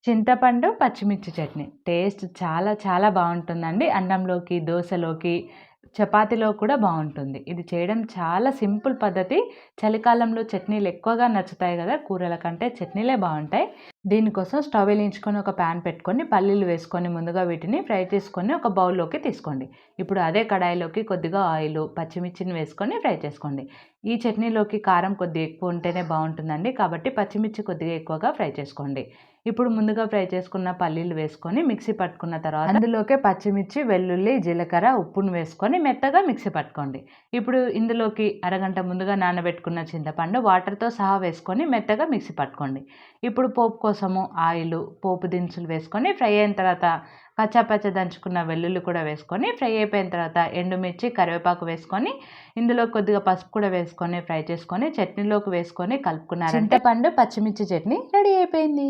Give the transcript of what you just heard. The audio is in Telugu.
చింతపండు, పచ్చిమిర్చి చట్నీ. టేస్ట్ చాలా చాలా బావుంటుందండి. అన్నంలోకి, దోసలోకి, చపాతీలో కూడా బావుంటుంది. ఇది చేయడం చాలా సింపుల్ పద్ధతి. చలికాలంలో చట్నీలు ఎక్కువగా నచ్చుతాయి గదా! కూరల కంటే చట్నీలే బావుంటాయి. దీనికోసం స్టవ్ వెలిగించుకొని ఒక పాన్ పెట్టుకొని, పల్లీలు వేసుకొని ముందుగా వీటిని ఫ్రై చేసుకొని ఒక బౌల్‌లోకి తీసుకోండి. ఇప్పుడు అదే కడాయిలోకి కొద్దిగా ఆయిలు, పచ్చిమిర్చిని వేసుకొని ఫ్రై చేసుకోండి. ఈ చట్నీలోకి కారం కొద్దిగా ఎక్కువ ఉంటేనే బావుంటుందండి. కాబట్టి పచ్చిమిర్చి కొద్దిగా ఎక్కువగా ఫ్రై చేసుకోండి. ఇప్పుడు ముందుగా ఫ్రై చేసుకున్న పల్లీలు వేసుకొని మిక్సీ పట్టుకున్న తర్వాత అందులోకే పచ్చిమిర్చి, వెల్లుల్లి, జీలకర్ర, ఉప్పును వేసుకొని మెత్తగా మిక్సీ పట్టుకోండి. ఇప్పుడు ఇందులోకి అరగంట ముందుగా నానబెట్టుకున్న చింతపండు వాటర్‌తో సహా వేసుకొని మెత్తగా మిక్సీ పట్టుకోండి. ఇప్పుడు పోపు కోసము ఆయిలు, పోపు దినుసులు వేసుకొని ఫ్రై అయిన తర్వాత కచ్చాపచ్చా దంచుకున్న వెల్లుల్లి కూడా వేసుకొని ఫ్రై అయిపోయిన తర్వాత ఎండుమిర్చి, కరివేపాకు వేసుకొని ఇందులో కొద్దిగా పసుపు కూడా వేసుకొని ఫ్రై చేసుకొని చట్నీలోకి వేసుకొని కలుపుకున్నారంటే చింతపండు, పచ్చిమిర్చి చట్నీ రెడీ అయిపోయింది.